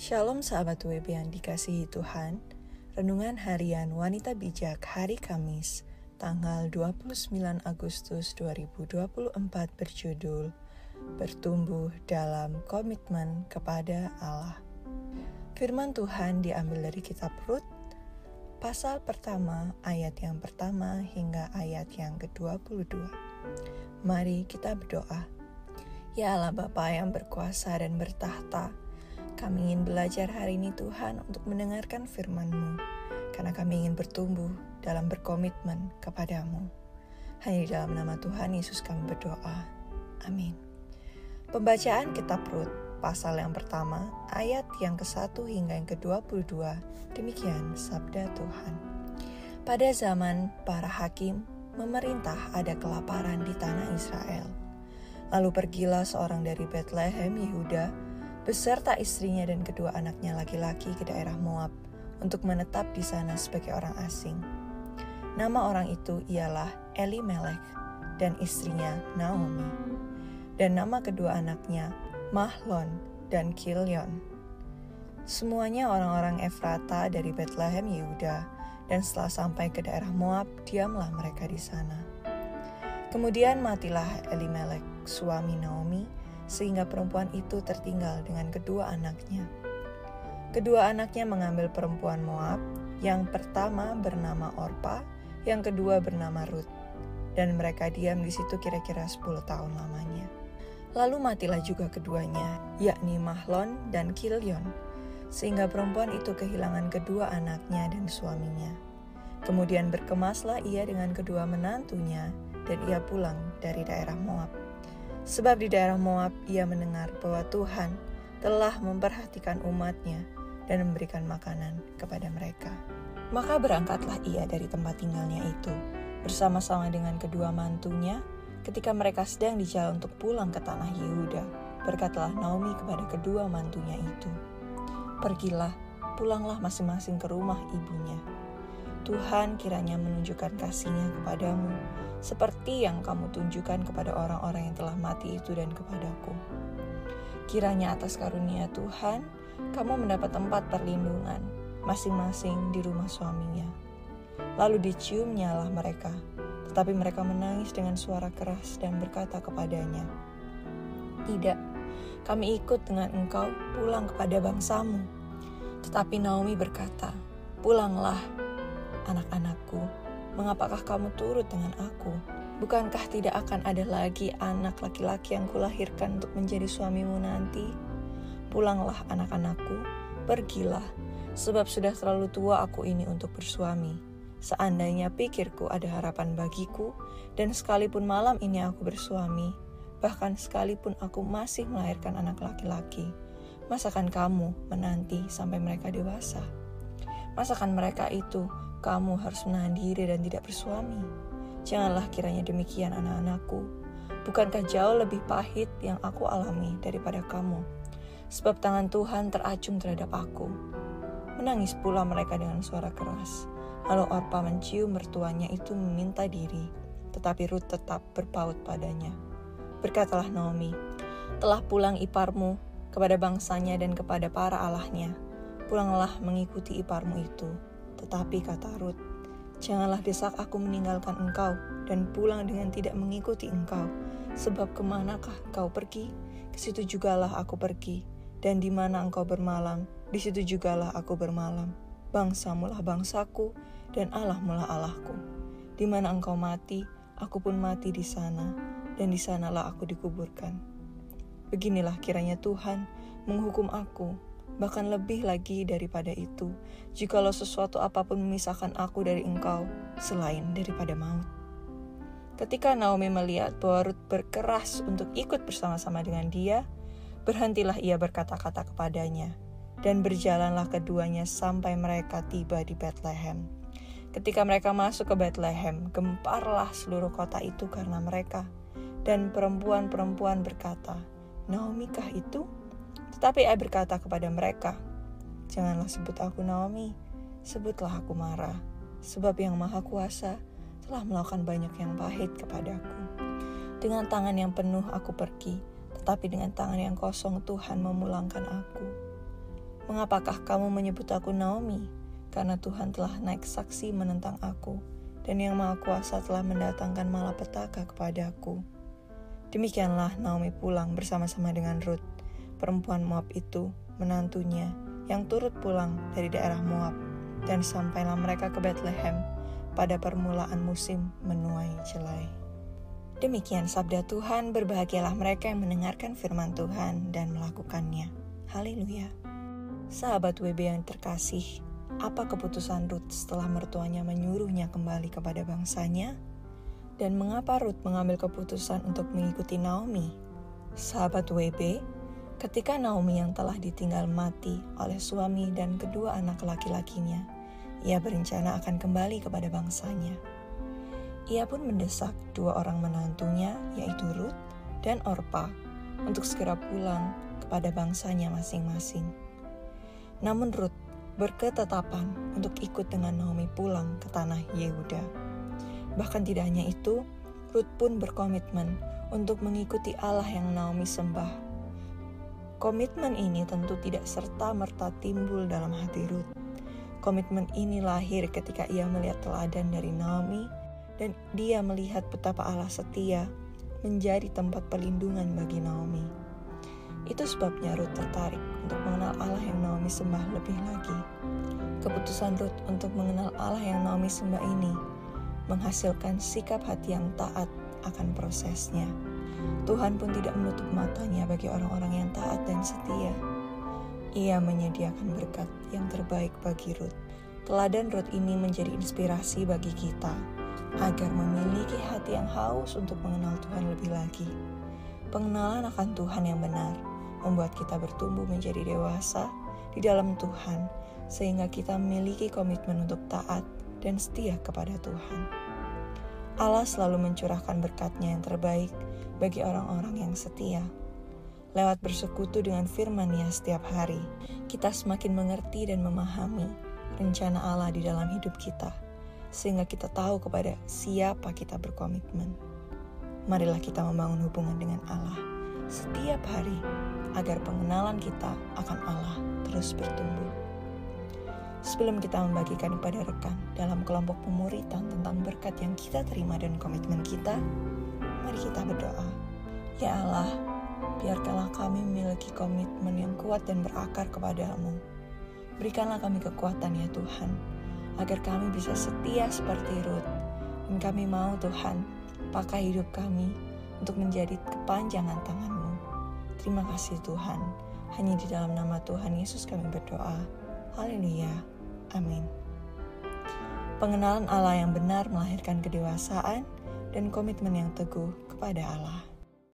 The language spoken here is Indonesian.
Shalom sahabat WB yang dikasihi Tuhan. Renungan harian Wanita Bijak hari Kamis, tanggal 29 Agustus 2024 berjudul Bertumbuh dalam Komitmen kepada Allah. Firman Tuhan diambil dari kitab Rut, pasal pertama, ayat yang pertama hingga ayat yang ke-22. Mari kita berdoa. Ya Allah Bapa yang berkuasa dan bertahta, kami ingin belajar hari ini Tuhan untuk mendengarkan firman-Mu, karena kami ingin bertumbuh dalam berkomitmen kepadamu. Hanya di dalam nama Tuhan Yesus kami berdoa. Amin. Pembacaan kitab Rut, pasal yang pertama, ayat yang ke-1 hingga yang ke-22, demikian sabda Tuhan. Pada zaman para hakim memerintah ada kelaparan di tanah Israel. Lalu pergilah seorang dari Betlehem, Yehuda, beserta istrinya dan kedua anaknya laki-laki ke daerah Moab untuk menetap di sana sebagai orang asing. Nama orang itu ialah Elimelek dan istrinya Naomi. Dan nama kedua anaknya Mahlon dan Kilion. Semuanya orang-orang Efrata dari Betlehem Yehuda, dan setelah sampai ke daerah Moab, diamlah mereka di sana. Kemudian matilah Elimelek, suami Naomi, sehingga perempuan itu tertinggal dengan kedua anaknya. Kedua anaknya mengambil perempuan Moab, yang pertama bernama Orpa, yang kedua bernama Rut, dan mereka diam di situ kira-kira 10 tahun lamanya. Lalu matilah juga keduanya, yakni Mahlon dan Kilion, sehingga perempuan itu kehilangan kedua anaknya dan suaminya. Kemudian berkemaslah ia dengan kedua menantunya, dan ia pulang dari daerah Moab. Sebab di daerah Moab ia mendengar bahwa Tuhan telah memperhatikan umatnya dan memberikan makanan kepada mereka. Maka berangkatlah ia dari tempat tinggalnya itu, bersama-sama dengan kedua mantunya. Ketika mereka sedang di jalan untuk pulang ke tanah Yehuda, berkatalah Naomi kepada kedua mantunya itu, "Pergilah, pulanglah masing-masing ke rumah ibunya. Tuhan kiranya menunjukkan kasih-Nya kepadamu, seperti yang kamu tunjukkan kepada orang-orang yang telah mati itu dan kepadaku. Kiranya atas karunia Tuhan, kamu mendapat tempat perlindungan, masing-masing di rumah suaminya." Lalu diciumnyalah mereka, tetapi mereka menangis dengan suara keras dan berkata kepadanya, "Tidak, kami ikut dengan engkau pulang kepada bangsamu." Tetapi Naomi berkata, "Pulanglah, anak-anakku, mengapakah kamu turut dengan aku? Bukankah tidak akan ada lagi anak laki-laki yang kulahirkan untuk menjadi suamimu nanti? Pulanglah anak-anakku, pergilah, sebab sudah terlalu tua aku ini untuk bersuami. Seandainya pikirku ada harapan bagiku, dan sekalipun malam ini aku bersuami, bahkan sekalipun aku masih melahirkan anak laki-laki, masakan kamu menanti sampai mereka dewasa? Masakan mereka itu kamu harus menahan diri dan tidak bersuami? Janganlah kiranya demikian anak-anakku. Bukankah jauh lebih pahit yang aku alami daripada kamu? Sebab tangan Tuhan teracung terhadap aku." Menangis pula mereka dengan suara keras. Lalu Orpa mencium mertuanya itu meminta diri, tetapi Rut tetap berpaut padanya. Berkatalah Naomi, "Telah pulang iparmu kepada bangsanya dan kepada para allahnya. Pulanglah mengikuti iparmu itu." Tetapi kata Rut, "Janganlah desak aku meninggalkan engkau dan pulang dengan tidak mengikuti engkau. Sebab kemanakah engkau pergi, ke situ jugalah aku pergi. Dan di mana engkau bermalam, di situ jugalah aku bermalam. Bangsamulah bangsaku, dan Allahmulah Allahku. Di mana engkau mati, aku pun mati di sana, dan di sanalah aku dikuburkan. Beginilah kiranya Tuhan menghukum aku, bahkan lebih lagi daripada itu, jikalau sesuatu apapun memisahkan aku dari engkau, selain daripada maut." Ketika Naomi melihat bahwa Rut berkeras untuk ikut bersama-sama dengan dia, berhentilah ia berkata-kata kepadanya, dan berjalanlah keduanya sampai mereka tiba di Betlehem. Ketika mereka masuk ke Betlehem, gemparlah seluruh kota itu karena mereka, dan perempuan-perempuan berkata, "Naomi kah itu?" Tetapi ia berkata kepada mereka, "Janganlah sebut aku Naomi, sebutlah aku Mara, sebab Yang Maha Kuasa telah melakukan banyak yang pahit kepadaku. Dengan tangan yang penuh aku pergi, tetapi dengan tangan yang kosong Tuhan memulangkan aku. Mengapakah kamu menyebut aku Naomi? Karena Tuhan telah naik saksi menentang aku, dan Yang Maha Kuasa telah mendatangkan malapetaka kepadaku. Demikianlah Naomi pulang bersama-sama dengan Rut, perempuan Moab itu, menantunya, yang turut pulang dari daerah Moab, dan sampailah mereka ke Betlehem pada permulaan musim menuai jelai. Demikian sabda Tuhan, berbahagialah mereka yang mendengarkan firman Tuhan dan melakukannya. Haleluya. Sahabat WB yang terkasih, apa keputusan Rut setelah mertuanya menyuruhnya kembali kepada bangsanya? Dan mengapa Rut mengambil keputusan untuk mengikuti Naomi? Sahabat WB, ketika Naomi yang telah ditinggal mati oleh suami dan kedua anak laki-lakinya, ia berencana akan kembali kepada bangsanya. Ia pun mendesak dua orang menantunya, yaitu Rut dan Orpa, untuk segera pulang kepada bangsanya masing-masing. Namun Rut berketetapan untuk ikut dengan Naomi pulang ke tanah Yehuda. Bahkan tidak hanya itu, Rut pun berkomitmen untuk mengikuti Allah yang Naomi sembah. Komitmen ini tentu tidak serta-merta timbul dalam hati Rut. Komitmen ini lahir ketika ia melihat teladan dari Naomi, dan dia melihat betapa Allah setia menjadi tempat perlindungan bagi Naomi. Itu sebabnya Rut tertarik untuk mengenal Allah yang Naomi sembah lebih lagi. Keputusan Rut untuk mengenal Allah yang Naomi sembah ini menghasilkan sikap hati yang taat akan prosesnya. Tuhan pun tidak menutup matanya bagi orang-orang yang taat dan setia. Ia menyediakan berkat yang terbaik bagi Rut. Teladan Rut ini menjadi inspirasi bagi kita agar memiliki hati yang haus untuk mengenal Tuhan lebih lagi. Pengenalan akan Tuhan yang benar membuat kita bertumbuh menjadi dewasa di dalam Tuhan, sehingga kita memiliki komitmen untuk taat dan setia kepada Tuhan. Allah selalu mencurahkan berkat-Nya yang terbaik bagi orang-orang yang setia. Lewat bersekutu dengan firman-Nya setiap hari, kita semakin mengerti dan memahami rencana Allah di dalam hidup kita, sehingga kita tahu kepada siapa kita berkomitmen. Marilah kita membangun hubungan dengan Allah setiap hari, agar pengenalan kita akan Allah terus bertumbuh. Sebelum kita membagikan kepada rekan dalam kelompok pemuritan tentang berkat yang kita terima dan komitmen kita, mari kita berdoa. Ya Allah, biarkanlah kami memiliki komitmen yang kuat dan berakar kepadamu. Berikanlah kami kekuatan ya Tuhan, agar kami bisa setia seperti Rut. Dan kami mau Tuhan, pakai hidup kami untuk menjadi kepanjangan tangan-Mu. Terima kasih Tuhan, hanya di dalam nama Tuhan Yesus kami berdoa. Haleluya, amin. Pengenalan Allah yang benar melahirkan kedewasaan dan komitmen yang teguh kepada Allah.